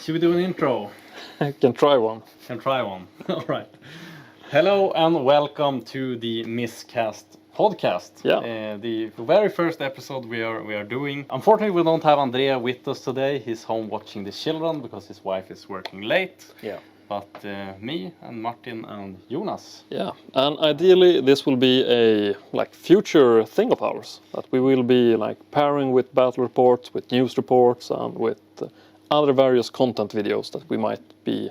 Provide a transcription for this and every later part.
Should we do an intro? I can try one. Can try one. All right. Hello and welcome to the Miscast podcast. Yeah. The very first episode we are doing. Unfortunately, we don't have Andrea with us today. He's home watching the children because his wife is working late. Yeah. But me and Martin and Jonas. Yeah, and ideally this will be a future thing of ours, that we will be pairing with battle reports, with news reports, and with other various content videos that we might be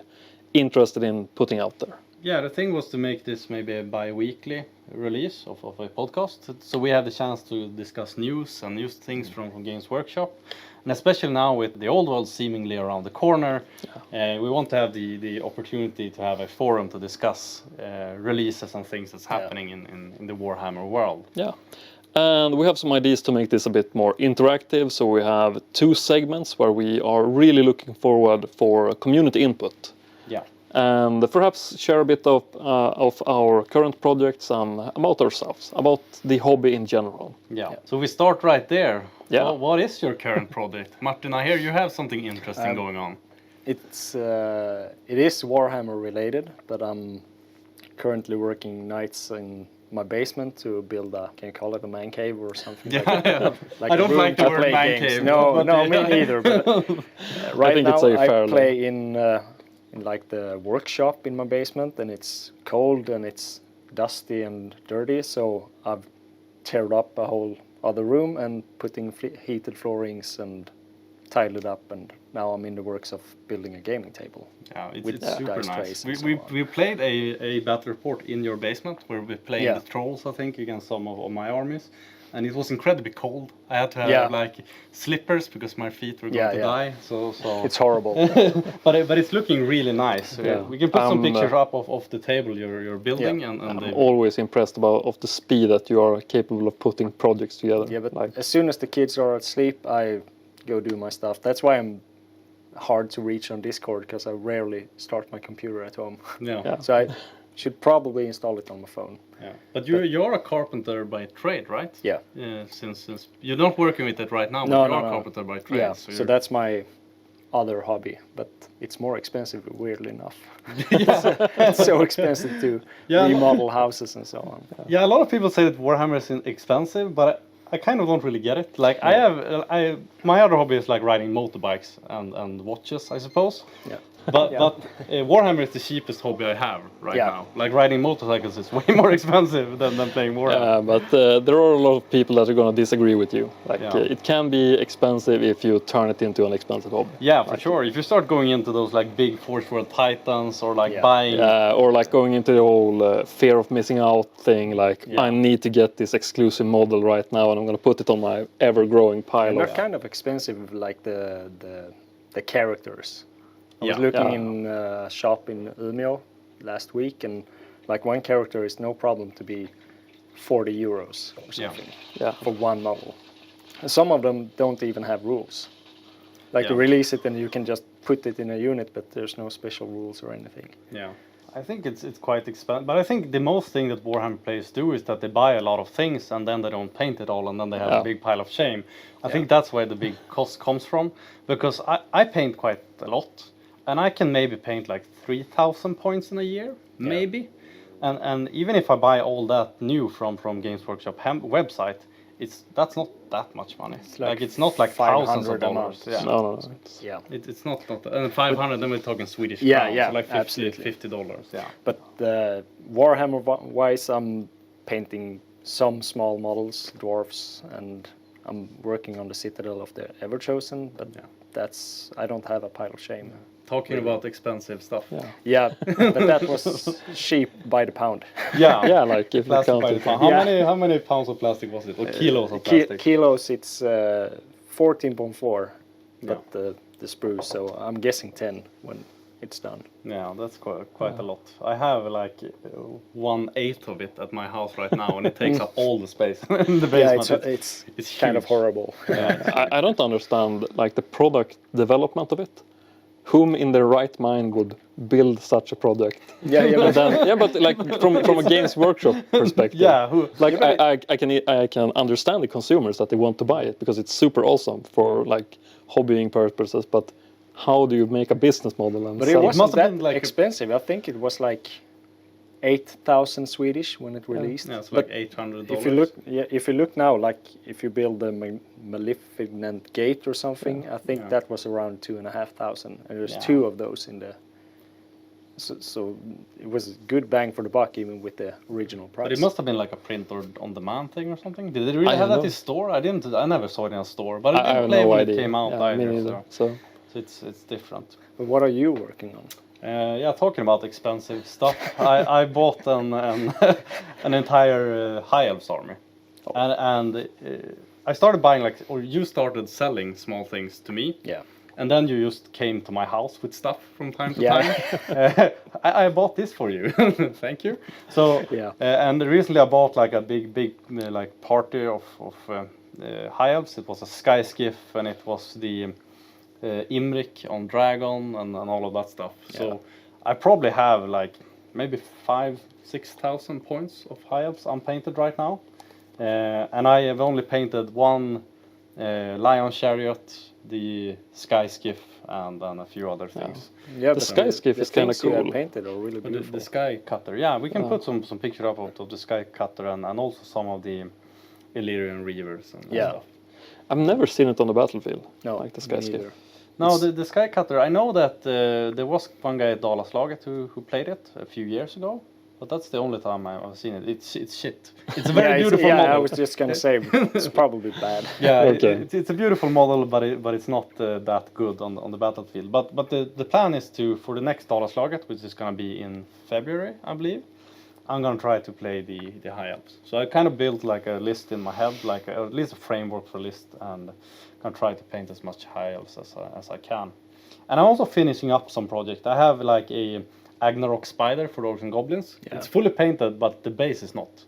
interested in putting out there. Yeah, the thing was to make this maybe a bi-weekly release of a podcast, so we have the chance to discuss news and news things from Games Workshop. And especially now with the old world seemingly around the corner, we want to have the opportunity to have a forum to discuss releases and things that's happening in the Warhammer world. Yeah, and we have some ideas to make this a bit more interactive. So we have 2 segments where we are really looking forward for community input. Yeah. And perhaps share a bit of our current projects and about ourselves, about the hobby in general. Yeah. So we start right there. Yeah. Well, what is your current project? Martin, I hear you have something interesting going on. It is Warhammer related, but I'm currently working nights in my basement to build can you call it a man cave or something? Yeah. I don't like the word man cave. No, me neither. But right now I play in the workshop in my basement, and it's cold and it's dusty and dirty, so I've teared up a whole other room and putting heated floorings and tiled it up, and now I'm in the works of building a gaming table. Yeah, it's super nice. We we played a battle report in your basement where we played the trolls, I think, against some of my armies. And it was incredibly cold. I had to have slippers because my feet were going to die. So it's horrible. but it's looking really nice. We can put some pictures up of the table you're building. And I'm always impressed of the speed that you are capable of putting projects together. Yeah, but as soon as the kids are asleep, I go do my stuff. That's why I'm hard to reach on Discord, because I rarely start my computer at home. Yeah. So I should probably install it on my phone. Yeah, but you're a carpenter by trade, right? Yeah. Since you're not working with it right now, but you're a carpenter by trade. Yeah, so that's my other hobby, but it's more expensive, weirdly enough. It's so expensive to remodel houses and so on. Yeah, a lot of people say that Warhammer is expensive, but I kind of don't really get it. My other hobby is riding motorbikes and watches, I suppose. Yeah. But Warhammer is the cheapest hobby I have now. Riding motorcycles is way more expensive than playing Warhammer. But there are a lot of people that are going to disagree with you. It can be expensive if you turn it into an expensive hobby. Yeah, for sure. If you start going into those big Forge World Titans or buying... or going into the whole fear of missing out thing. I need to get this exclusive model right now and I'm going to put it on my ever-growing pile. They're kind of expensive, the characters. I was looking in a shop in Umeå last week, and one character is no problem to be 40 euros or something for one model. And some of them don't even have rules. You release it and you can just put it in a unit, but there's no special rules or anything. Yeah, I think it's quite expensive. But I think the most thing that Warhammer players do is that they buy a lot of things and then they don't paint it all, and then they have a big pile of shame. I think that's where the big cost comes from, because I paint quite a lot. And I can maybe paint 3,000 points in a year, maybe. And even if I buy all that new from Games Workshop website, that's not that much money. It's not thousands of dollars. Yeah. No. It's not and 500. Then we're talking Swedish crowns. Yeah, so absolutely. $50. Yeah. But Warhammer wise, I'm painting some small models, dwarfs, and I'm working on the Citadel of the Everchosen. But I don't have a pile of shame. Talking about expensive stuff. Yeah, but that was cheap by the pound. If you plastic count it. How many pounds of plastic was it? Or kilos of plastic? Kilos, it's 14.4, but the spruce. So I'm guessing 10 when it's done. Yeah, that's quite a lot. I have 1/8 of it at my house right now, and it takes up all the space in the basement. Yeah, it's kind of horrible. Yeah. I don't understand the product development of it. Whom in their right mind would build such a product? But from a Games Workshop perspective, I can understand the consumers that they want to buy it because it's super awesome for hobbying purposes. But how do you make a business model and But sell it wasn't must have that been like expensive. I think it was like 8,000 Swedish when it released. Yeah, it's But like $800. if you look now, like if you build a Maleficent gate or something, I think that was around 2,500, and there's 2 of those in the. So it was good bang for the buck, even with the original price. But it must have been like a print or on-demand thing or something. Did they really I have don't that know. in store? I never saw it in a store, but I I didn't have play no when idea. it came out Yeah, me either. neither. So it's different. But what are you working on? Yeah, talking about expensive stuff, I bought an entire High Elves army, and I started buying or you started selling small things to me. Yeah. And then you just came to my house with stuff from time to time. I bought this for you. Thank you. So and recently I bought like a big like party of High Elves. It was a Sky Skiff, and it was the Imrik on Dragon and all of that stuff. So I probably have like maybe 5,000-6,000 points of High Elves unpainted right now. And I have only painted one Lion Chariot, the Sky Skiff, and then a few other things. Yeah, the Sky Skiff is kind of cool. You have painted are really beautiful. The Sky Cutter, yeah, we can put some picture up of the Sky Cutter and also some of the Illyrian Reavers and stuff. I've never seen it on the battlefield. No, like the Sky Skiff. No, the Sky Cutter. I know that there was one guy at Dalaslaget who played it a few years ago. But that's the only time I've seen it. It's shit. It's a very beautiful model. I was just gonna say it's probably bad. Yeah, okay. It's a beautiful model, but it's not that good on the battlefield. But the plan is for the next Dalaslaget, which is gonna be in February, I believe. I'm gonna try to play the High Elves. So I kind of built like a list in my head, at least a framework for a list, and gonna try to paint as much High Elves as I can. And I'm also finishing up some project. I have like a Agnarok Spider for Orcs and Goblins. It's fully painted, but the base is not.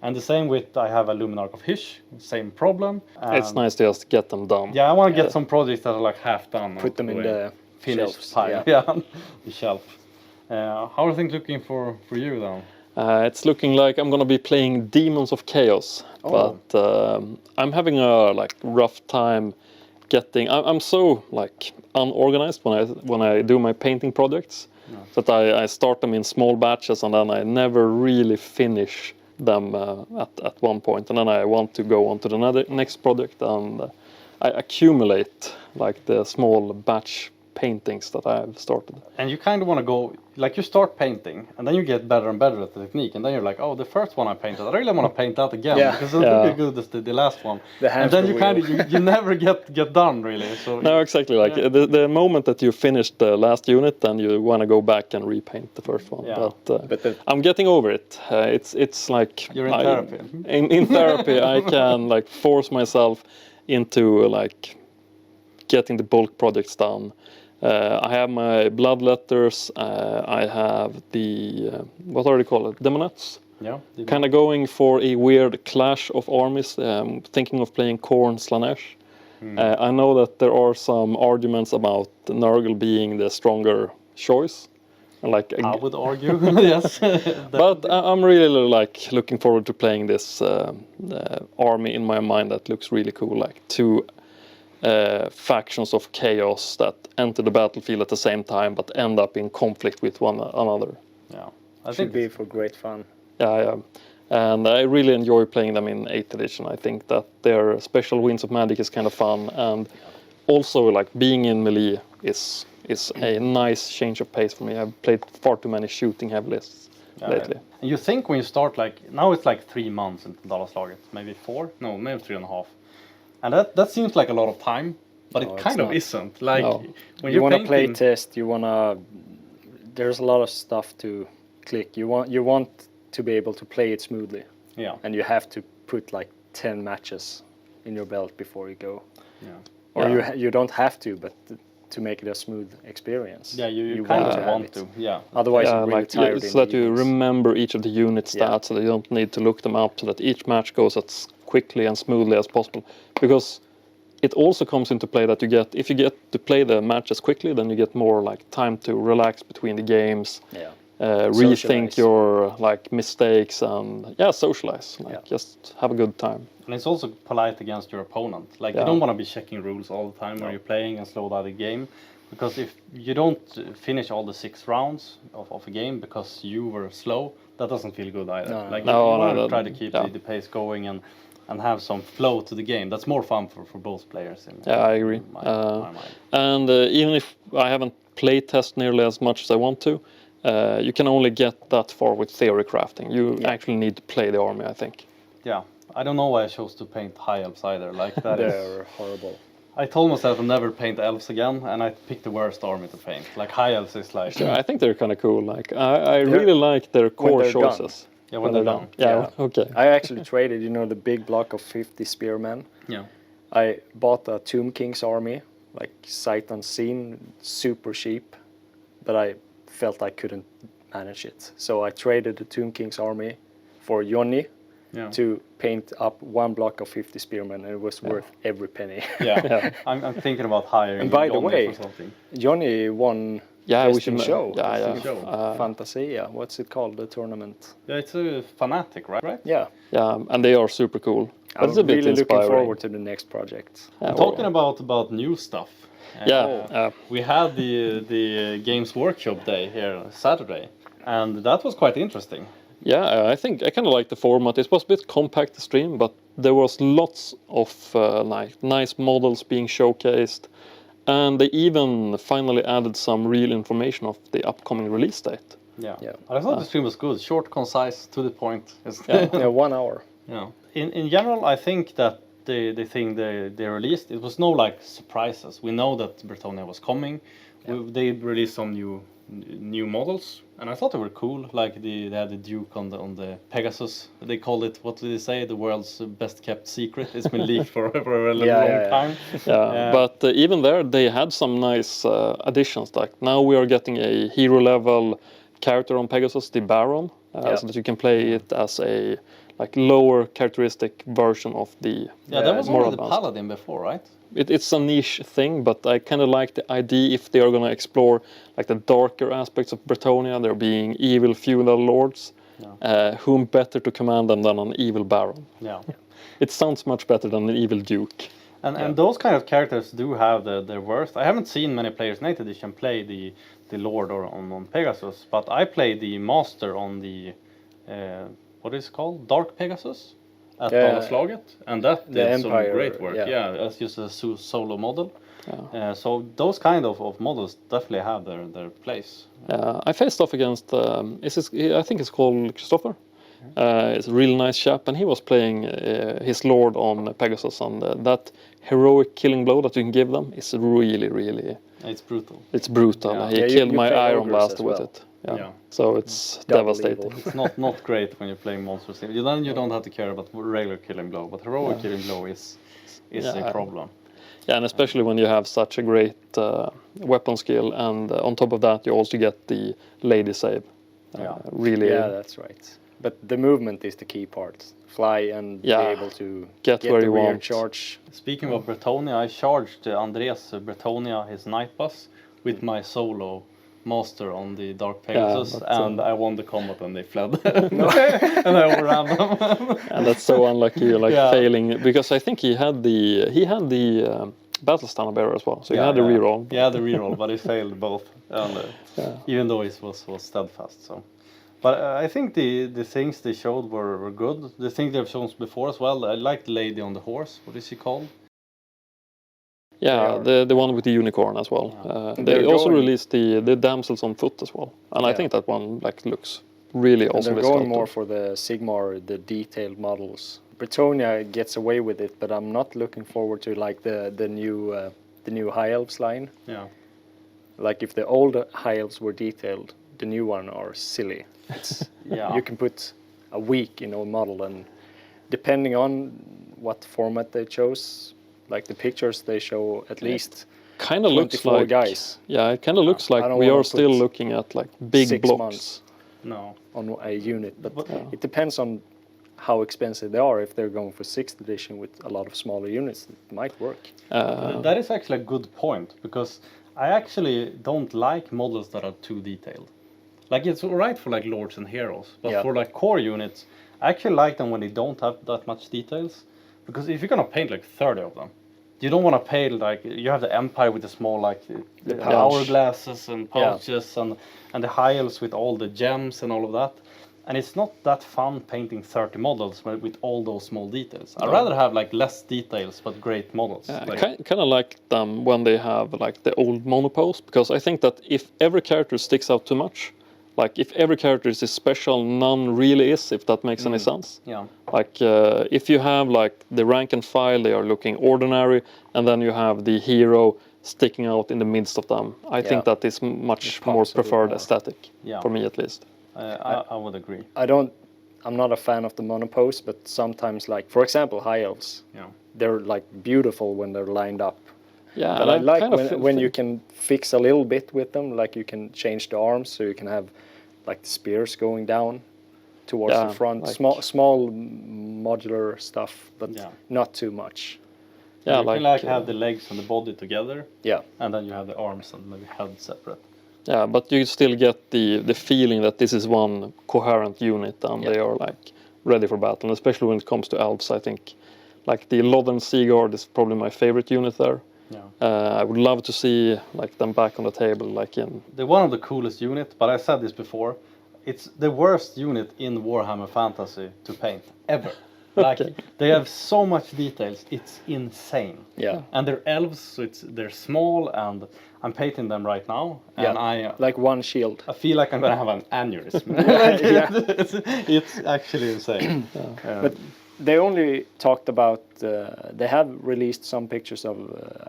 And the same with, I have a Luminarch of Hysh, same problem. It's nice to just get them done. Yeah, I want to get some projects that are like half done. Put them in the finished shelves. pile. The shelf. How are things looking for you then? It's looking like I'm gonna be playing Demons of Chaos, but I'm having a rough time getting. I'm so unorganized when I do my painting projects. That I start them in small batches and then I never really finish them at one point, and then I want to go on to the next project, and I accumulate the small batch paintings that I've started. And you kind of want to go, you start painting, and then you get better and better at the technique, and then you're like, oh, the first one I painted, I really want to paint that again, because it's not as good as the last one. And then you never get done, really. So no, exactly. The moment that you finish the last unit, then you want to go back and repaint the first one. Yeah. But I'm getting over it. It's like... You're in therapy. In therapy, I can force myself into getting the bulk projects done. I have my bloodletters. I have the what are they called? Demonettes. Yeah. Kind of going for a weird clash of armies. Thinking of playing Khorne Slanesh. I know that there are some arguments about Nurgle being the stronger choice. I would argue, yes. But I'm really looking forward to playing this army in my mind that looks really cool. Two factions of chaos that enter the battlefield at the same time but end up in conflict with one another. Yeah, I think be for great fun. Yeah, and I really enjoy playing them in 8th edition. I think that their special Winds of Magic is kind of fun, and also being in melee is a nice change of pace for me. I've played far too many shooting heavy lists lately. And you think when you start now it's 3 months into Dalaslaget, maybe 4? No, maybe 3.5. And that seems like a lot of time, but it kind of isn't. When you want to play test, you want to. There's a lot of stuff to click. You want to be able to play it smoothly. Yeah. And you have to put 10 matches in your belt before you go. Yeah. Or you don't have to, but to make it a smooth experience. Yeah, you kind of want to. Yeah. Otherwise, you're really tired. So that you remember each of the unit stats, so that you don't need to look them up, so that each match goes as quickly and smoothly as possible. Because it also comes into play that if you get to play the matches quickly, then you get more time to relax between the games. Yeah. Rethink your mistakes and socialize. Just have a good time. And it's also polite against your opponent. You don't want to be checking rules all the time when you're playing and slow down the game. Because if you don't finish all the 6 rounds of a game because you were slow, that doesn't feel good either. You want to try to keep the pace going and have some flow to the game. That's more fun for both players. I agree. My mind. And even if I haven't played test nearly as much as I want to, you can only get that far with theory crafting. You actually need to play the army, I think. Yeah, I don't know why I chose to paint high elves either. Like that They're horrible. I told myself I'll never paint elves again, and I picked the worst army to paint. Like high elves is like. Yeah, I think they're kind of cool. Like I really like their core choices. Done. Yeah, when they're done. Yeah, okay. I actually traded, the big block of 50 spearmen. Yeah. I bought a Tomb King's army, like sight unseen, super cheap, but I felt I couldn't manage it. So I traded the Tomb King's army for Johnny to paint up 1 block of 50 spearmen, and it was worth every penny. Yeah. I'm thinking about hiring. And by the way, for something. Johnny won. We should show. Fantasia. What's it called? The tournament. Yeah, it's a fanatic, right? Yeah. Yeah, and they are super cool. But it's a bit really inspiring. looking forward to the next project. Talking about new stuff. We had the Games Workshop Day here Saturday, and that was quite interesting. Yeah, I think I kind of liked the format. It was a bit compact to stream, but there was lots of nice models being showcased. And they even finally added some real information of the upcoming release date. Yeah. I thought the stream was good. Short, concise, to the point. 1 hour. Yeah. In general, I think that the thing they released, it was no like surprises. We know that Bretonnia was coming. They released some new models, and I thought they were cool. Like they had the Duke on the Pegasus. They called it, what did they say? The world's best kept secret. It's been leaked for a long time. But even there, they had some nice additions. Like now we are getting a hero level character on Pegasus, the Baron, so that you can play it as a lower characteristic version of the that was more only the advanced. Paladin before, right? It's a niche thing, but I kind of like the idea if they are going to explore like the darker aspects of Bretonnia, there being evil feudal lords, whom better to command them than an evil baron. Yeah. It sounds much better than an evil duke. And those kind of characters do have their worth. I haven't seen many players in 8th edition play the lord on Pegasus, but I played the master on the what is it called? Dark Pegasus at Dalaslaget, and that did some great work. As just a solo model. So those kind of models definitely have their place. I faced off against I think it's called Christopher. It's a really nice chap, and he was playing his lord on Pegasus, and that heroic killing blow that you can give them is really. It's brutal. It's brutal. Yeah. He killed my Iron Blaster with it. So it's devastating. It's not great when you're playing monsters. Then you don't have to care about regular killing blow, but heroic killing blow is a problem. Yeah, and especially when you have such a great weapon skill, and on top of that you also get the lady save. Really. Yeah, that's right. But the movement is the key part. Fly and be able to get where the you rear want. charge. Speaking of Bretonnia, I charged Andres Bretonnia, his night bus, with my solo master on the Dark Pegasus, and I won the combat and they fled. And I overran them. And that's so unlucky, failing, because I think he had the battle stamina bearer as well, so he had the reroll. Yeah, the reroll, but he failed both, and, even though he was steadfast. So. But I think the things they showed were good. The things they've shown before as well. I like the lady on the horse. What is she called? Yeah, the one with the unicorn as well. They also released the damsels on foot as well, and I think that one looks really awesome. They're going more for the Sigmar, the detailed models. Bretonnia gets away with it, but I'm not looking forward to the new High Elves line. Yeah. Like if the old High Elves were detailed, the new one are silly. You can put a week in a model, and depending on what format they chose, like the pictures they show, at least kind of looks like guys. Yeah, it kind of looks like we are still looking at like big 6 blocks. months No. On a unit, but it depends on how expensive they are. If they're going for 6th edition with a lot of smaller units, it might work. That is actually a good point, because I actually don't like models that are too detailed. Like it's alright for like lords and heroes, but for like core units, I actually like them when they don't have that much details. Because if you're gonna paint like 30 of them, you don't want to pay like you have the Empire with the small like the pouch. hourglasses and pouches and the Hyals with all the gems and all of that. And it's not that fun painting 30 models with all those small details. I'd rather have like less details but great models. I kind of like them when they have like the old monopose, because I think that if every character sticks out too much, like if every character is special, none really is, if that makes any sense. Yeah. Like if you have like the rank and file, they are looking ordinary, and then you have the hero sticking out in the midst of them. I think that is much more preferred aesthetic, for me at least. I would agree. I'm not a fan of the monopose, but sometimes, like for example, high elves. Yeah. They're like beautiful when they're lined up. Yeah, but I like when you can fix a little bit with them, like you can change the arms, so you can have like the spears going down towards the front. Like small modular stuff, but not too much. Yeah, you can have the legs and the body together. Yeah. And then you have the arms and maybe head separate. Yeah, but you still get the feeling that this is one coherent unit and they are like ready for battle. And especially when it comes to elves, I think like the Lodden Sea Guard is probably my favorite unit there. Yeah. I would love to see like them back on the table, like in. They're one of the coolest units, but I said this before. It's the worst unit in Warhammer Fantasy to paint ever. Like they have so much details, it's insane. Yeah. And they're elves, so they're small, and I'm painting them right now. And I like one shield. I feel like I'm gonna have an aneurysm. It's actually insane. But they only talked about. They have released some pictures of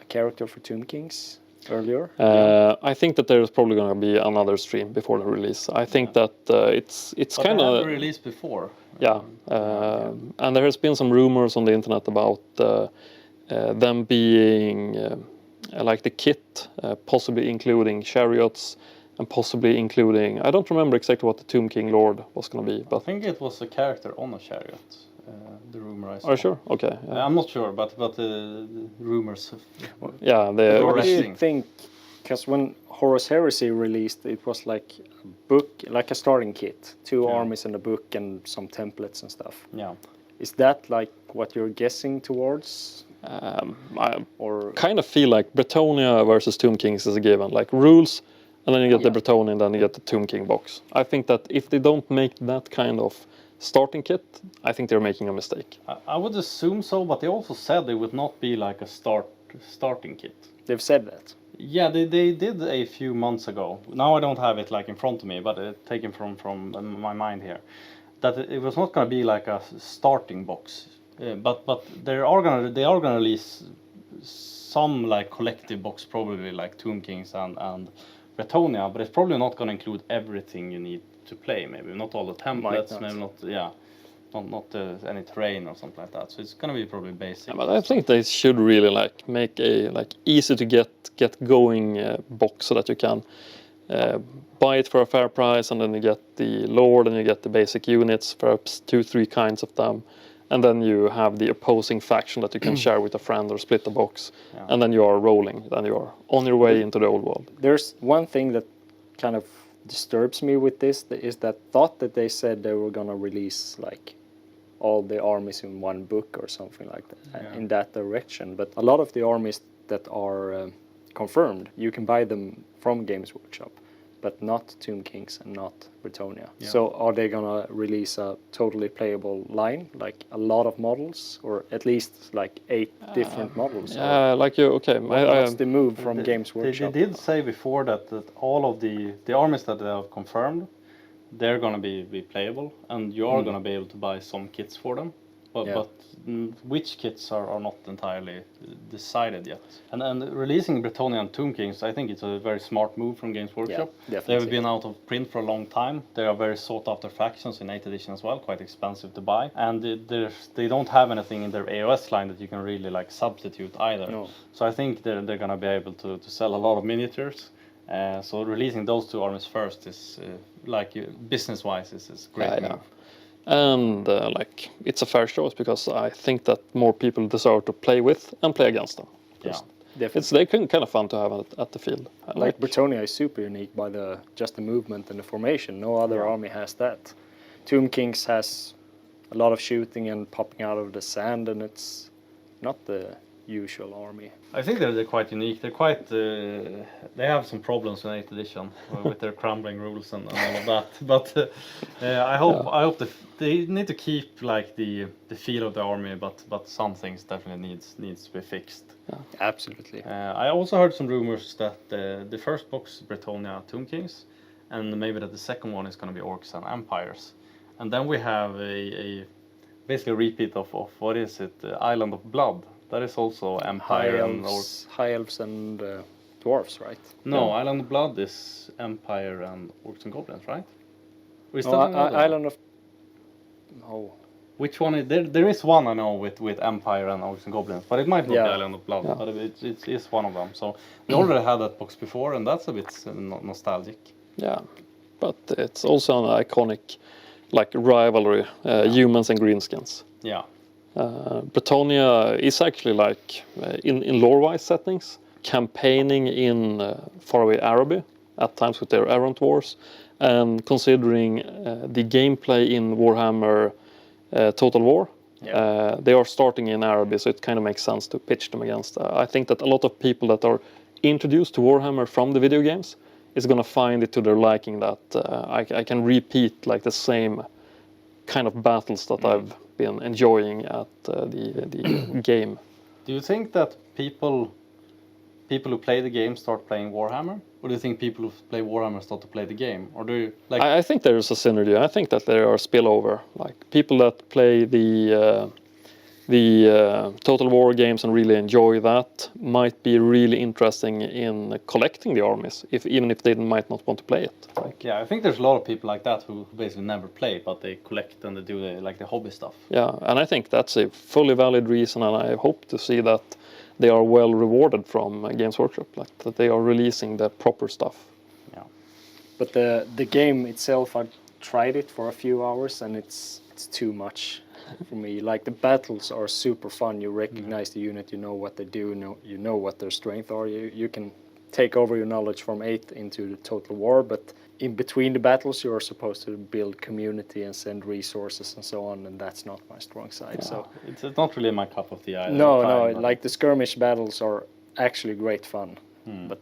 a character for Tomb Kings earlier. I think that there's probably going to be another stream before the release. I think that it's kind of released before. Yeah, and there has been some rumors on the internet about them being like the kit, possibly including chariots and possibly including. I don't remember exactly what the Tomb King Lord was going to be, but I think it was a character on a chariot. The rumor I saw. Are you sure? Okay. Yeah. I'm not sure, but the rumors. Yeah, what do you think? Because when Horus Heresy released, it was like a book, like a starting kit, 2 armies and a book and some templates and stuff. Yeah. Is that like what you're guessing towards? I kind of feel like Bretonnia versus Tomb Kings is a given. Like rules, and then you get the Bretonnia, and then you get the Tomb King box. I think that if they don't make that kind of starting kit, I think they're making a mistake. I would assume so, but they also said they would not be like a starting kit. They've said that. Yeah, they did a few months ago. Now I don't have it like in front of me, but taken from my mind here, that it was not going to be like a starting box. But they are gonna release some like collective box, probably like Tomb Kings and Bretonnia, but it's probably not going to include everything you need to play. Maybe not all the templates, maybe not any terrain or something like that. So it's going to be probably basic. Yeah, but I think they should really like make a like easy to get going box so that you can buy it for a fair price, and then you get the Lord and you get the basic units, perhaps 2-3 kinds of them. And then you have the opposing faction that you can share with a friend or split the box. Yeah. And then you are rolling. Then you are on your way into the old world. There's one thing that kind of disturbs me with this, is that thought that they said they were going to release like all the armies in one book or something like that, in that direction. But a lot of the armies that are confirmed, you can buy them from Games Workshop, but not Tomb Kings and not Bretonnia. Yeah. So are they gonna release a totally playable line, like a lot of models, or at least like 8 different models? Yeah, like you. Okay, what's the move from Games Workshop? They did say before that all of the armies that they have confirmed, they're gonna be playable, and you are gonna be able to buy some kits for them. But which kits are not entirely decided yet. And releasing Bretonnia and Tomb Kings, I think it's a very smart move from Games Workshop. Yeah, They've been out of print for a long time. They are very sought after factions in 8th edition as well, quite expensive to buy. And they don't have anything in their AOS line that you can really like substitute either. No. So I think they're going to be able to sell a lot of miniatures. So releasing those 2 armies first is business-wise is a great move. And like it's a fair choice, because I think that more people deserve to play with and play against them. Yeah, definitely. They kind of fun to have at the field. Like Bretonnia is super unique by just the movement and the formation. No other army has that. Tomb Kings has a lot of shooting and popping out of the sand, and it's not the usual army. I think they're quite unique. They're quite. They have some problems in 8th edition with their crumbling rules and all of that. But I hope they need to keep like the feel of the army, but some things definitely needs to be fixed. Yeah. Absolutely. I also heard some rumors that the first box Bretonnia Tomb Kings, and maybe that the second one is going to be Orcs and Empires, and then we have a basically a repeat of what is it, Island of Blood. That is also Empire High elves and dwarves, right? No, Island of Blood is Empire and Orcs and Goblins, right? Or is No, that another one? Island of... Oh. Which one is there is one I know with Empire and Orcs and Goblins, but it might not be Island of Blood, but it is one of them. So we already had that box before, and that's a bit nostalgic. Yeah, but it's also an iconic like rivalry, humans and greenskins. Yeah. Bretonnia is actually like in lore-wise settings, campaigning in faraway Araby at times with their errant wars, and considering the gameplay in Warhammer Total War, they are starting in Araby, so it kind of makes sense to pitch them against. I think that a lot of people that are introduced to Warhammer from the video games is going to find it to their liking that I can repeat like the same kind of battles that I've been enjoying at the game. Do you think that people who play the game start playing Warhammer, or do you think people who play Warhammer start to play the game, or do you like? I think there is a synergy. I think that there are spillover, like people that play the Total War games and really enjoy that might be really interesting in collecting the armies, even if they might not want to play it. Like, yeah, I think there's a lot of people like that who basically never play, but they collect and they do the hobby stuff. Yeah, and I think that's a fully valid reason, and I hope to see that they are well rewarded from Games Workshop, like that they are releasing the proper stuff. Yeah, but the game itself, I tried it for a few hours, and it's too much for me. Like the battles are super fun. You recognize the unit, you know what they do, you know what their strength are. You can take over your knowledge from 8 into the Total War, but in between the battles you are supposed to build community and send resources and so on, and that's not my strong side. yeah. So it's not really my cup of tea either. no, like the skirmish battles are actually great fun, but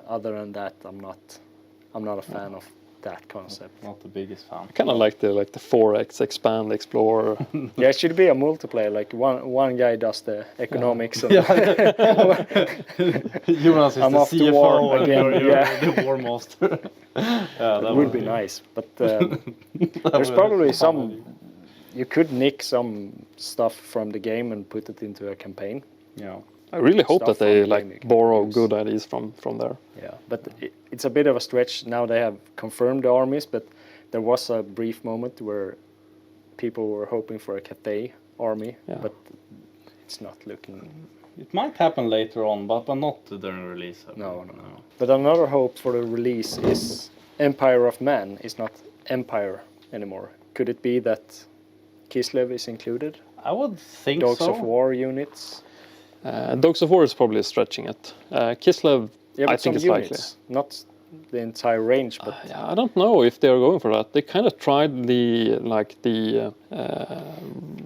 other than that, I'm not a fan of that concept. Not the biggest fan. I kind of like the 4X expand explore. Yeah, it should be a multiplayer. Like one guy does the economics. And Jonas is I'm the off to CFO war and again, you're the war master. that would be nice. But there's probably some. You could nick some stuff from the game and put it into a campaign. Yeah. I really hope Stuff that they from the like game you can borrow use. good ideas from there. Yeah, but it's a bit of a stretch. Now they have confirmed the armies, but there was a brief moment where people were hoping for a Cathay army, but it's not looking... It might happen later on, but not during release. No. But another hope for the release is Empire of Man is not Empire anymore. Could it be that Kislev is included? I would think Dogs so. of War units? Dogs of War is probably stretching it. Kislev, Yeah, but I think some it's units, not the entire range. But I don't know if they are going for that. They kind of tried the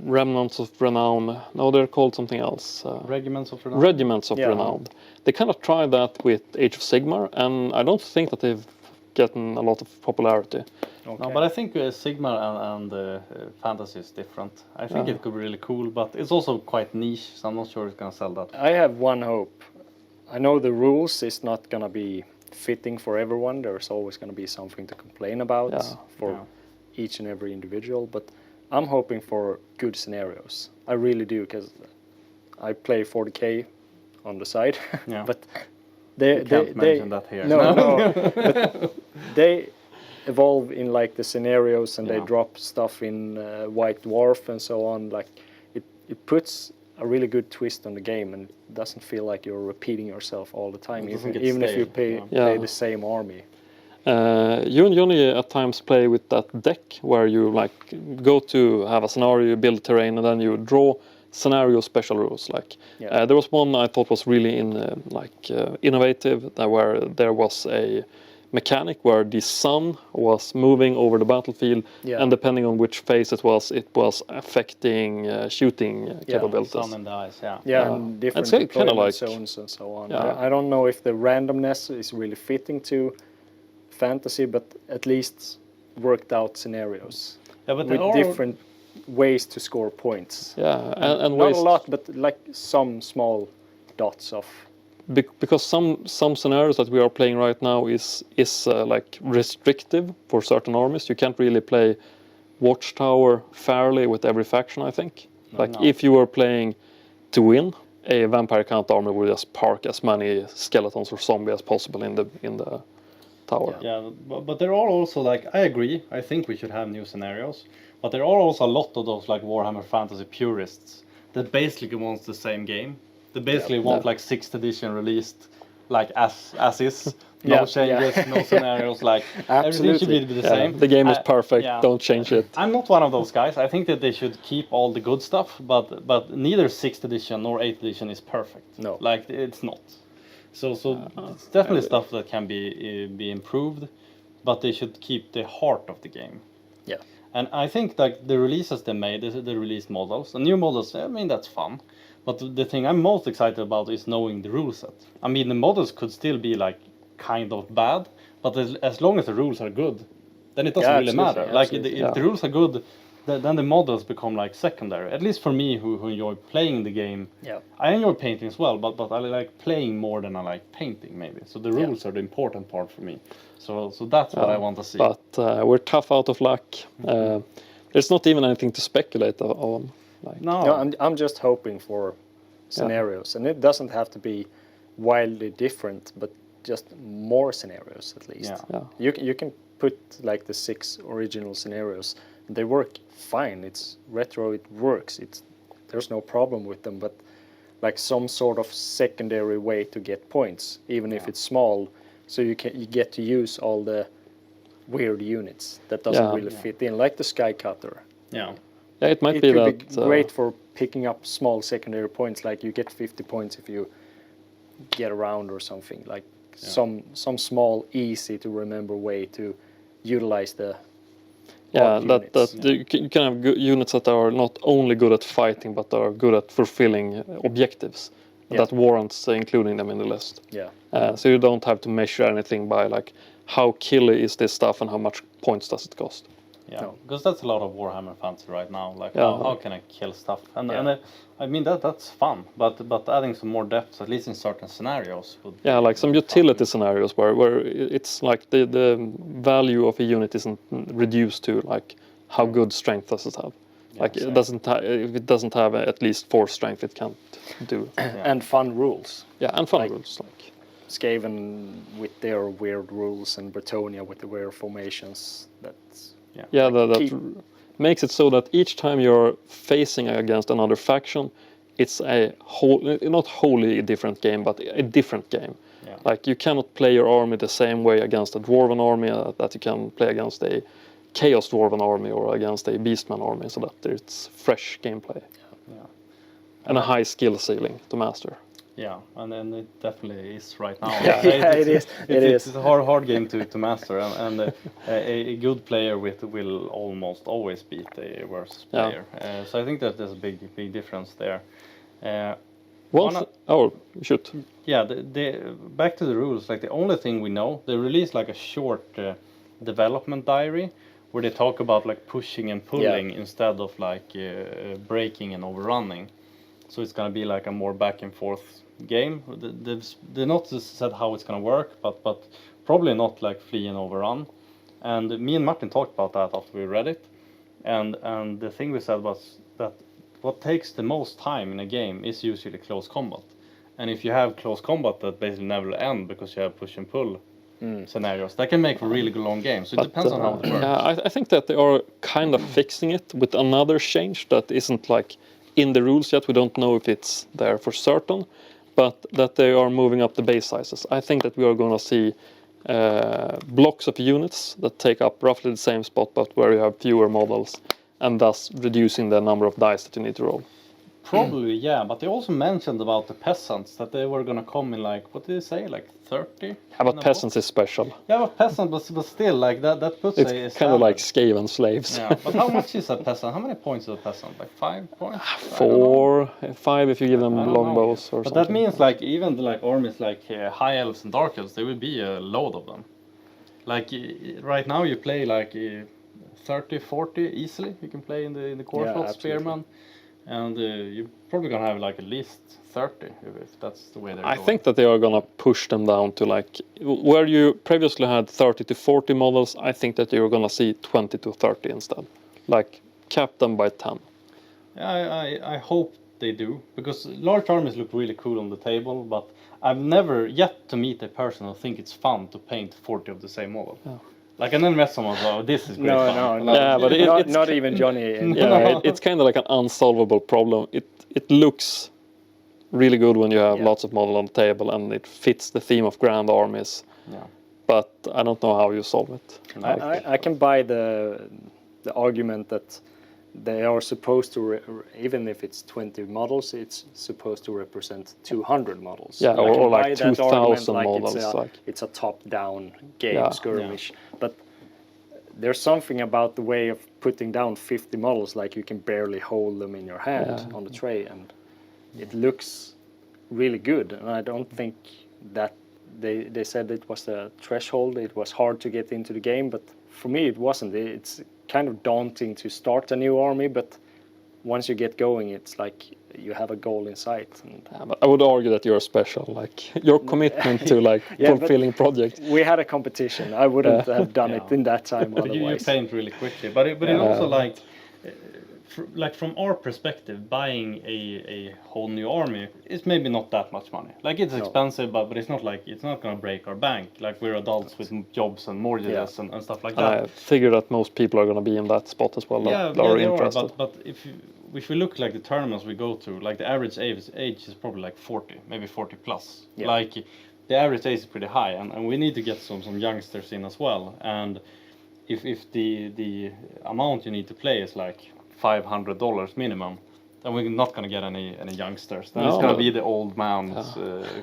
Remnants of Renown. No, they're called something else. Regiments of Renown. Regiments of Renown. They kind of tried that with Age of Sigmar, and I don't think that they've gotten a lot of popularity. okay. No, but I think Sigmar and fantasy is different. I think it could be really cool, but it's also quite niche, so I'm not sure it's gonna sell that. I have one hope. I know the rules is not gonna be fitting for everyone. There's always gonna be something to complain about for each and every individual. But I'm hoping for good scenarios. I really do, because I play 40k on the side. Yeah. But You can't mention that here. No. But they evolve in like the scenarios, and they drop stuff in White Dwarf and so on. Like it puts a really good twist on the game, and it doesn't feel like you're repeating yourself all the time, even if you play the same army. You and Johnny at times play with that deck where you like go to have a scenario, you build terrain, and then you draw scenario special rules. Like there was one I thought was really innovative, where there was a mechanic where the sun was moving over the battlefield, and depending on which phase it was affecting shooting capabilities. Sun and the ice, and different deployment zones and so on. I don't know if the randomness is really fitting to fantasy, but at least worked out scenarios but with different ways to score points. And not a lot, but like some small dots of. Because some scenarios that we are playing right now is like restrictive for certain armies. You can't really play Watchtower fairly with every faction, I think. If you were playing to win, a Vampire Count army would just park as many skeletons or zombies as possible in the tower. But there are also, like, I agree, I think we should have new scenarios, but there are also a lot of those like Warhammer Fantasy purists that basically wants the same game. They basically want like 6th edition released like as is, no changes, no scenarios, like everything should be the same. The game is perfect, don't change it. I'm not one of those guys. I think that they should keep all the good stuff, but neither 6th edition nor 8th edition is perfect. No. Like it's not. So it's definitely stuff that can be improved, but they should keep the heart of the game. Yeah. And I think like the releases they made, the release models, the new models, I mean that's fun. But the thing I'm most excited about is knowing the rule set. I mean, the models could still be like kind of bad, but as long as the rules are good, then it doesn't really matter. Like if the rules are good, then the models become like secondary. At least for me, who enjoy playing the game. Yeah. I enjoy painting as well, but I like playing more than I like painting maybe. So the rules are the important part for me. So that's what I want to see. But we're tough out of luck. There's not even anything to speculate on. No, I'm just hoping for scenarios, and it doesn't have to be wildly different, but just more scenarios at least. You can put like the 6 original scenarios, and they work fine. It's retro, it works. There's no problem with them, but like some sort of secondary way to get points, even if it's small, so you get to use all the weird units that doesn't really fit in, like the Sky Cutter. Yeah, it might be that. It could be great for picking up small secondary points, like you get 50 points if you get around or something, like some small, easy to remember way to utilize the you can have units that are not only good at fighting, but are good at fulfilling objectives. That warrants including them in the list. So you don't have to measure anything by like how killy is this stuff and how much points does it cost. Because that's a lot of Warhammer Fantasy right now. Like how can I kill stuff? And I mean that's fun, but adding some more depth, at least in certain scenarios. Like some utility scenarios where it's like the value of a unit isn't reduced to like how good strength does it have. Like it doesn't if it doesn't have at least 4 strength, it can't do. And fun rules. And fun rules like Skaven with their weird rules and Bretonia with the weird formations. That's that makes it so that each time you're facing against another faction, it's a not wholly different game, but a different game. Like you cannot play your army the same way against a Dwarven army that you can play against a Chaos Dwarven army or against a Beastman army, so that it's fresh gameplay. And a high skill ceiling to master. And then it definitely is right now. It is. It's a hard game to master, and a good player will almost always beat a worse player. So I think that there's a big difference there. Shoot. Back to the rules. Like the only thing we know, they released like a short development diary where they talk about like pushing and pulling instead of like breaking and overrunning. So it's gonna be like a more back and forth game. They've not said how it's gonna work, but probably not like flee and overrun. And me and Martin talked about that after we read it. And the thing we said was that what takes the most time in a game is usually close combat. And if you have close combat that basically never end because you have push and pull scenarios, that can make a really good long game. So it depends on how it works. I think that they are kind of fixing it with another change that isn't like in the rules yet. We don't know if it's there for certain, but that they are moving up the base sizes. I think that we are going to see blocks of units that take up roughly the same spot, but where you have fewer models, and thus reducing the number of dice that you need to roll. Probably, yeah. But they also mentioned about the peasants, that they were gonna come in like, what did they say, like 30? Yeah, but peasants is special. Yeah, but peasant, but still, like that puts It's kind of like Skaven slaves. Yeah, but how much is a peasant? How many points is a peasant? Like 5 points? 4, 5 if you give them longbows or but something. that means like even the like armies like high elves and dark elves, there will be a load of them. Like right now you play like 30, 40 easily. You can play in the core slot, spearman, and you're probably gonna have like at least 30 if that's the way they're going. I think that they are gonna push them down to like where you previously had 30 to 40 models. I think that you're gonna see 20 to 30 instead, like cap them by 10. Yeah, I hope they do, because large armies look really cool on the table, but I've never yet to meet a person who think it's fun to paint 40 of the same model. Yeah. Like I never met someone who oh, this is great fun. No. Yeah, but it's not even Johnny. It's kind of like an unsolvable problem. It looks really good when you have lots of models on the table and it fits the theme of grand armies. Yeah. But I don't know how you solve it. I can buy the argument that they are supposed to, even if it's 20 models, it's supposed to represent 200 models. Yeah, or like 2,000 like models. it's a top-down game skirmish. But there's something about the way of putting down 50 models, like you can barely hold them in your hand on the tray, and it looks really good. And I don't think that they said it was a threshold. It was hard to get into the game, but for me it wasn't. It's kind of daunting to start a new army, but once you get going, it's like you have a goal in sight. And but I would argue that you're special, like your commitment to like fulfilling projects. We had a competition. I wouldn't have done it in that time but otherwise. You paint really quickly, but it also like from our perspective, buying a whole new army is maybe not that much money. Like it's expensive, but it's not like it's not gonna break our bank. Like we're adults with jobs and mortgages and stuff like that. I figure that most people are gonna be in that spot as well. That are interested. But if we look like the tournaments we go to, like the average age is probably like 40, maybe 40 plus. Yeah. Like the average age is pretty high, and we need to get some youngsters in as well. And if the amount you need to play is like $500 minimum, then we're not going to get any youngsters. Then it's going to be the old man's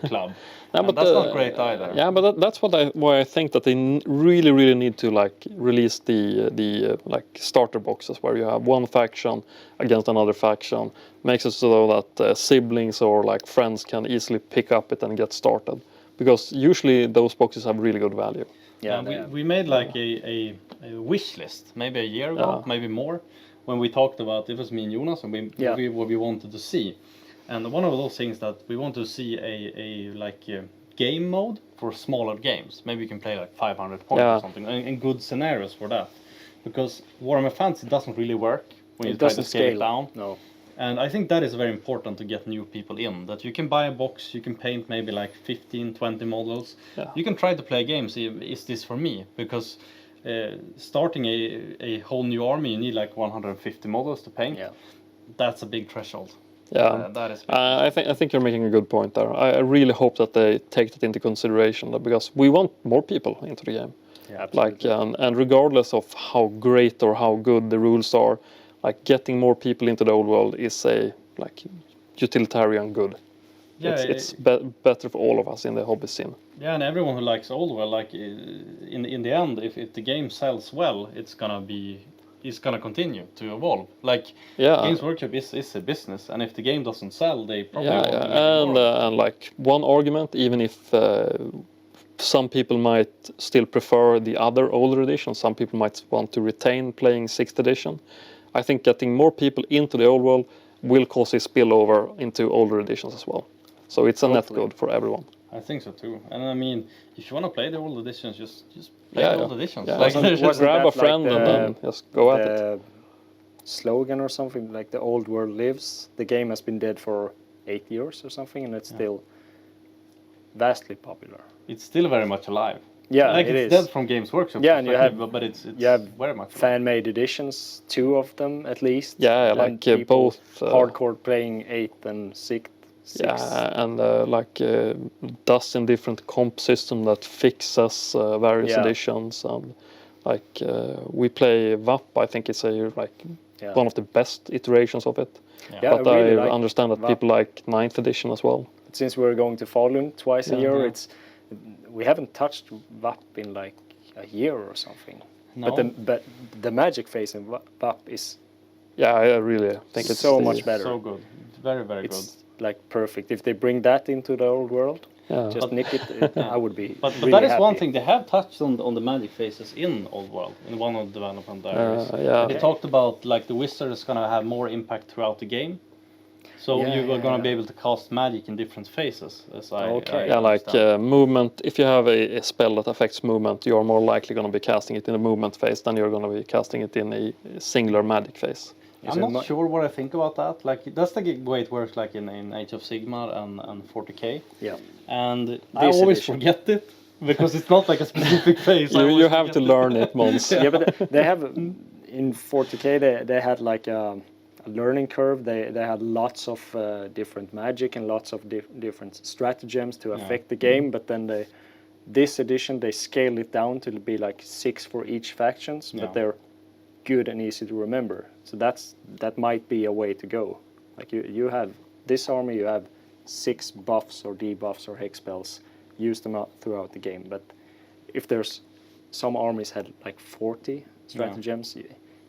club. But that's not great either. Yeah, but that's why I think that they really need to like release the like starter boxes where you have one faction against another faction, makes it so that siblings or like friends can easily pick up it and get started, because usually those boxes have really good value. Yeah, we made like a wish list maybe a year ago, maybe more, when we talked about, it was me and Jonas, and what we wanted to see. And one of those things that we want to see a game mode for smaller games. Maybe you can play like 500 points or something, and good scenarios for that. Because Warhammer Fantasy doesn't really work when you try to scale it down. No. And I think that is very important to get new people in. That you can buy a box, you can paint maybe like 15, 20 models. Yeah. You can try to play games, is this for me? Because starting a whole new army, you need like 150 models to paint. Yeah. That's a big threshold. Yeah, that is. I think you're making a good point there. I really hope that they take that into consideration, because we want more people into the game. Yeah, absolutely. Like and regardless of how great or how good the rules are, like getting more people into the old world is a like utilitarian good. Yeah, it's better for all of us in the hobby scene. Yeah, and everyone who likes old world, like in the end, if the game sells well, it's gonna continue to evolve. Like Games Workshop is a business, and if the game doesn't sell, they probably won't. And like one argument, even if some people might still prefer the other older editions, some people might want to retain playing 6th edition. I think getting more people into the old world will cause a spillover into older editions as well. So it's a net good for everyone. I think so too. And I mean, if you want to play the old editions, just play the old editions. Yeah. Like, grab a friend and then just go at it. Slogan or something like the old world lives. The game has been dead for 8 years or something, and it's still vastly popular. It's still very much alive. Yeah, like it's dead from Games Workshop. Yeah, and you have, but it's you have very much fan-made editions, 2 of them at least. Yeah, like both hardcore playing 8th and 6th. Yeah, and like dozen different comp system that fixes various editions, and like we play VAP. I think it's a like one of the best iterations of it. Yeah, But I really I understand that people like 9th edition as well. Since we're going to Falun twice a year, we haven't touched VAP in like a year or something. No. But the magic phase in VAP is I really think it's so much better. So good. Very, very It's good. like perfect. If they bring that into the old world, just nick it. I would be. But really that is happy. one thing. They have touched on the magic phases in Old World in one of the development areas. They talked about like the wizard is gonna have more impact throughout the game. So you're gonna be able to cast magic in different phases. As movement. If you have a spell that affects movement, you're more likely going to be casting it in the movement phase than you're going to be casting it in a singular magic phase. I'm not sure what I think about that. Like that's the way it works, like in Age of Sigmar and 40k. Yeah. And I always forget it because it's not like a specific phase. You have to learn it, Mons. Yeah, but they have in 40k they had like a learning curve. They had lots of different magic and lots of different stratagems to affect the game. But then this edition they scaled it down to be like 6 for each factions, but they're good and easy to remember. So that might be a way to go. Like you have this army, you have 6 buffs or debuffs or hex spells. Use them out throughout the game. But if there's some armies had like 40 stratagems.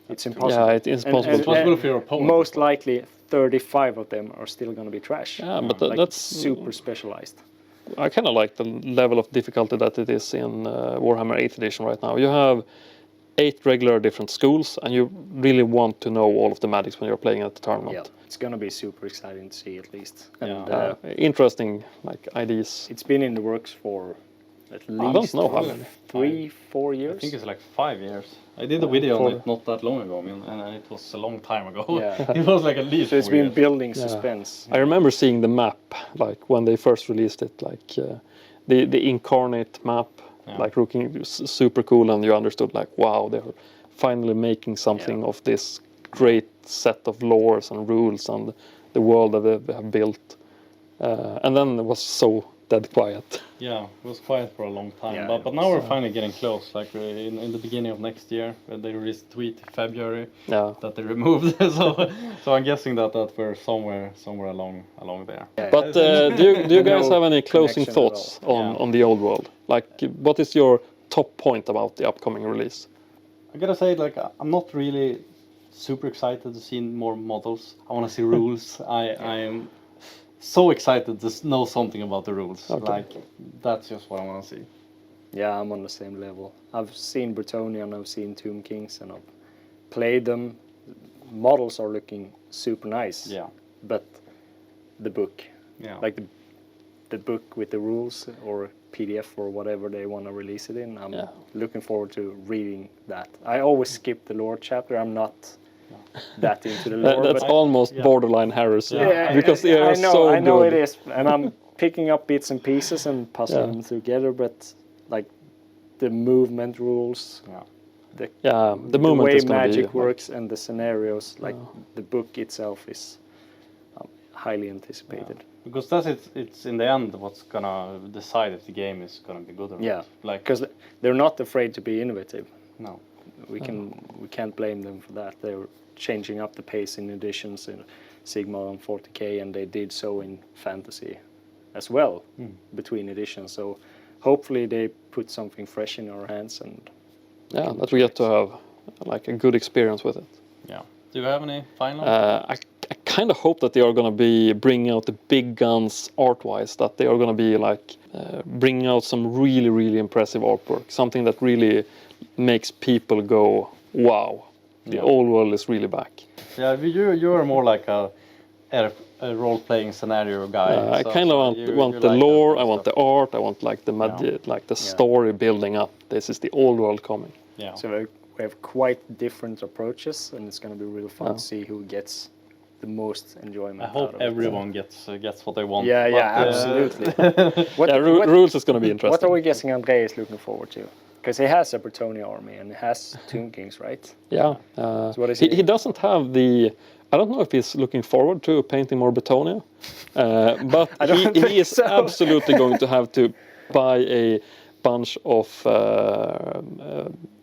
It's impossible. Yeah, it is possible. It's possible for your opponent. Most likely, 35 of them are still going to be trash. Yeah, but like that's super specialized. I kind of like the level of difficulty that it is in Warhammer 8th edition right now. You have 8 regular different schools, and you really want to know all of the magics when you're playing at the tournament. Yeah, it's going to be super exciting to see at least. And, interesting ideas. It's been in the works for at least I don't know how many. 3-4 years. I think it's like 5 years. I did a video on it not that long ago, and it was a long time ago. Yeah. It was like at least. So it's 4 been years. building suspense. I remember seeing the map, like when they first released it, like the incarnate map, like looking super cool, and you understood like, wow, they're finally making something of this great set of laws and rules and the world that they have built. And then it was so dead quiet. Yeah, it was quiet for a long time, Yeah, but now we're finally getting close. Like in the beginning of next year, they released a tweet in February that they removed. so I'm guessing that we're somewhere along there. Yeah. But do you guys have any closing thoughts on the old world? Like, what is your top point about the upcoming release? I gotta say, like, I'm not really super excited to see more models. I want to see rules. I am so excited to know something about the rules. Okay. Like, that's just what I want to see. Yeah, I'm on the same level. I've seen Bretonnian, I've seen Tomb Kings, and I've played them. Models are looking super nice. Yeah. But the book, like the book with the rules or PDF or whatever they want to release it in, I'm looking forward to reading that. I always skip the lore chapter. I'm not that into the lore. That's almost borderline heresy. Because they are I know, so I know good. it is, and I'm picking up bits and pieces and puzzling them together. But like the movement rules, the movement way is gonna magic be, works, and the scenarios, like the book itself is highly anticipated. Because it's in the end what's gonna decide if the game is gonna be good or not. Like, because they're not afraid to be innovative. No. We can't blame them for that. They're changing up the pace in editions in Sigmar and 40k, and they did so in fantasy as well between editions. So hopefully they put something fresh in our hands, and that we get to have like a good experience with it. Yeah. Do you have any final? I kind of hope that they are going to be bringing out the big guns art-wise, that they are going to be like bringing out some really, really impressive artwork, something that really makes people go, wow, the old world is really back. Yeah, you are more like a role-playing scenario guy. I kind of want the lore, I want the art, I want like the magic, like the story building up. This is the old world coming. Yeah. So we have quite different approaches, and it's going to be really fun to see who gets the most enjoyment. I hope everyone gets what they want. Absolutely. Rules is going to be interesting. What are we guessing André is looking forward to? Because he has a Bretonnia army and he has Tomb Kings, right? Yeah. So what is he doesn't have the... I don't know if he's looking forward to painting more Bretonnia, but he is absolutely going to have to buy a bunch of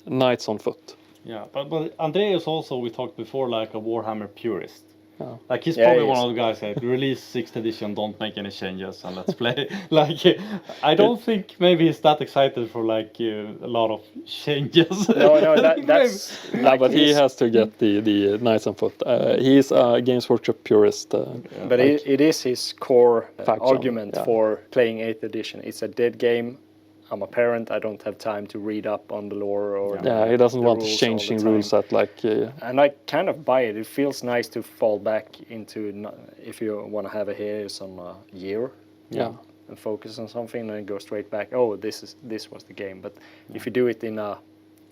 knights on foot. Yeah, but Andre is also, we talked before, like a Warhammer purist. Yeah. Like he's probably one of the guys that release 6th edition, don't make any changes, and let's play. Like I don't think maybe he's that excited for like a lot of changes. No, that's. No, but he has to get the nice and foot. He's a Games Workshop purist. But it is his core Faction, argument for playing 8th edition. It's a dead game. I'm a parent. I don't have time to read up on the lore or he doesn't the want rules changing all the rules time. at like. And I kind of buy it. It feels nice to fall back into if you want to have a Heroes on a year. Yeah. And focus on something and go straight back. Oh, this was the game. But if you do it in a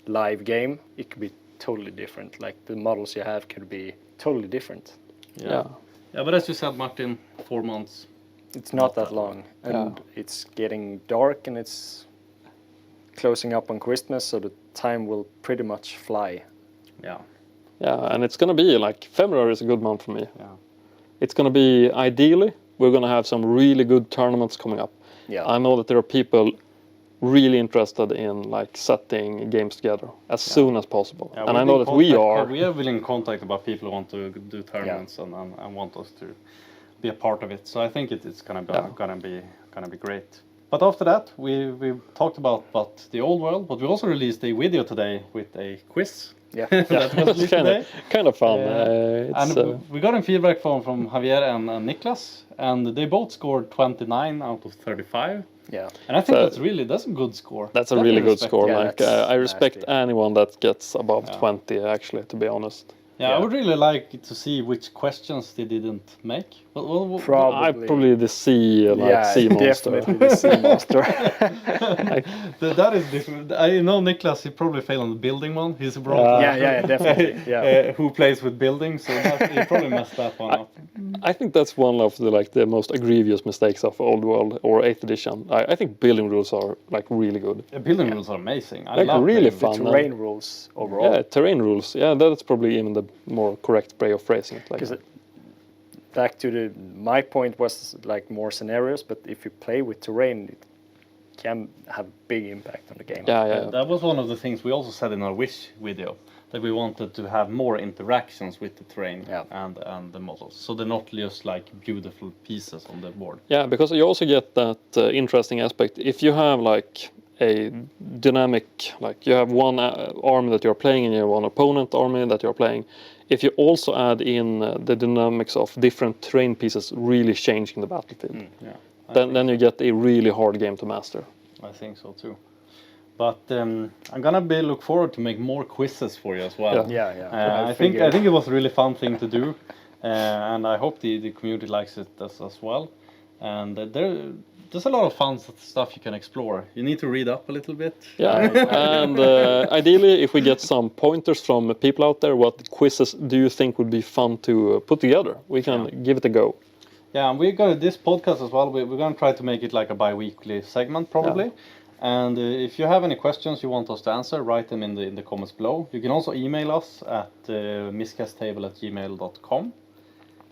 live game, it could be totally different. Like the models you have could be totally different. Yeah. Yeah, but as you said, Martin, 4 months. It's not that long, and it's getting dark, and it's closing up on Christmas, so the time will pretty much fly. Yeah. Yeah, and it's gonna be like February is a good month for me. Yeah. It's gonna be ideally we're gonna have some really good tournaments coming up. Yeah. I know that there are people really interested in like setting games together as soon as possible, Yeah, and I know that we are. We have been in contact about people who want to do tournaments and want us to be a part of it. So I think it's gonna be great. But after that, we talked about the old world, but we also released a video today with a quiz. Yeah. That was released today. kind of fun. And we got in feedback from Javier and Niklas, and they both scored 29 out of 35. Yeah. And I think that's a good score. That's a really good respect. score. Yeah, like that's I respect nasty. anyone that gets above 20. Actually, to be honest. Yeah, I would really like to see which questions they didn't make. Well, I probably the sea sea monster. Definitely the sea monster. that is different. I know Niklas, he probably failed on the building one. He's a bronze. Yeah, definitely. Yeah. Who plays with buildings, so he probably messed that one up. I think that's one of the most egregious mistakes of Old World or 8th edition. I think building rules are like really good. Building rules are amazing. I Like love really building fun. The terrain rules overall. Yeah, terrain rules. Yeah, that's probably even the more correct way of phrasing it. Like, Because back to my point was like more scenarios, but if you play with terrain, it can have big impact on the game. yeah. That was one of the things we also said in our Wish video, that we wanted to have more interactions with the terrain and the models, so they're not just like beautiful pieces on the board. Yeah, because you also get that interesting aspect. If you have like a dynamic, like you have one army that you're playing and you have one opponent army that you're playing, if you also add in the dynamics of different terrain pieces really changing the battlefield, then you get a really hard game to master. I think so too. But I'm gonna look forward to make more quizzes for you as well. Yeah. I think it was a really fun thing to do, and I hope the community likes it as well. And there's a lot of fun stuff you can explore. You need to read up a little bit. Yeah, and ideally, if we get some pointers from people out there, what quizzes do you think would be fun to put together? We can give it a go. Yeah, and we're gonna this podcast as well. We're gonna try to make it like a bi-weekly segment probably. Yeah. And if you have any questions you want us to answer, write them in the comments below. You can also email us at miscasttable@gmail.com.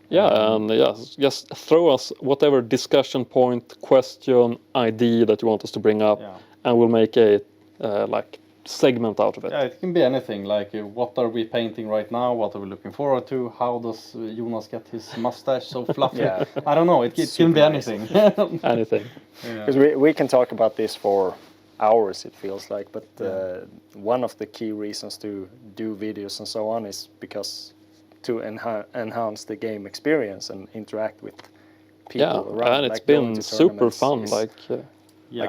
Yeah, and just throw us whatever discussion point, question, idea that you want us to bring up, and we'll make a segment out of it. Yeah, it can be anything, like what are we painting right now, what are we looking forward to, how does Jonas get his mustache so fluffy? I don't know, it can be anything. Anything. Because we can talk about this for hours, it feels like, but one of the key reasons to do videos and so on is because to enhance the game experience and interact with people around. And it's like been super fun. Like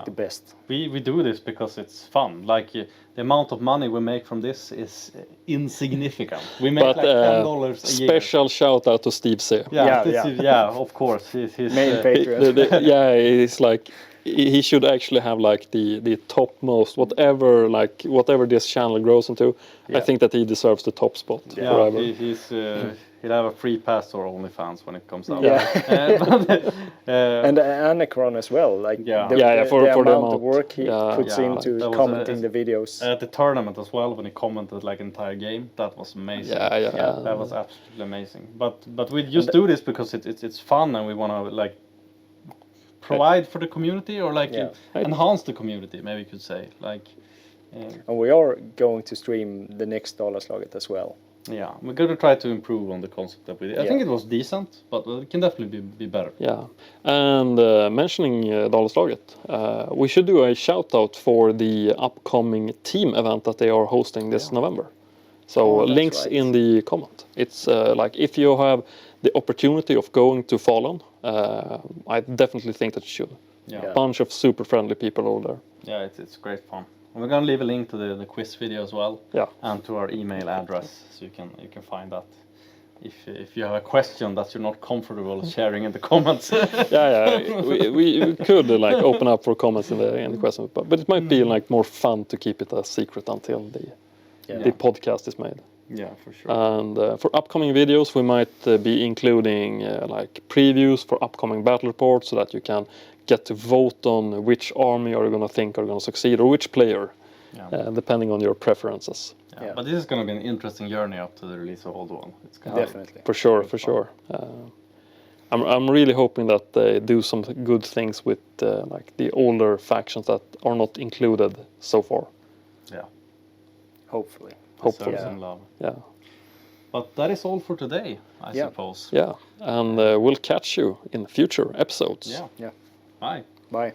the best. We do this because it's fun. Like the amount of money we make from this is insignificant. We make like $10 a year. Special shout out to Steve C. Yeah, of course. He's main patron. It's like he should actually have like the topmost whatever this channel grows into. I think that he deserves the top spot forever. He'll have a free pass or OnlyFans when it comes out. And Anacron as well. Like for the amount of work he puts into commenting the videos. At the tournament as well, when he commented like entire game, that was amazing. That was absolutely amazing. But we just do this because it's fun and we want to like provide for the community or like enhance the community, maybe you could say. Like And we are going to stream the next Dalarslaget as well. Yeah, we're going to try to improve on the concept that we did. I think it was decent, but it can definitely be better. Yeah, and mentioning Dalarslaget, we should do a shout out for the upcoming team event that they are hosting this November. So links in the comment. It's like if you have the opportunity of going to Falun, I definitely think that you should. Yeah. A bunch of super friendly people over there. Yeah, it's great fun. And we're gonna leave a link to the quiz video as well. Yeah. And to our email address, so you can find that. If you have a question that you're not comfortable sharing in the comments. we could like open up for comments in the question, but it might be like more fun to keep it a secret until the podcast is made. Yeah, for sure. And for upcoming videos, we might be including like previews for upcoming battle reports, so that you can get to vote on which army are you going to think are going to succeed, or which player, depending on your preferences. Yeah. But this is going to be an interesting journey up to the release of Old One. It's gonna Definitely. For sure. I'm really hoping that they do some good things with like the older factions that are not included so far. Yeah. Hopefully. Some love. Yeah. But that is all for today, I suppose. Yeah, and we'll catch you in future episodes. Yeah. Yeah. Bye. Bye.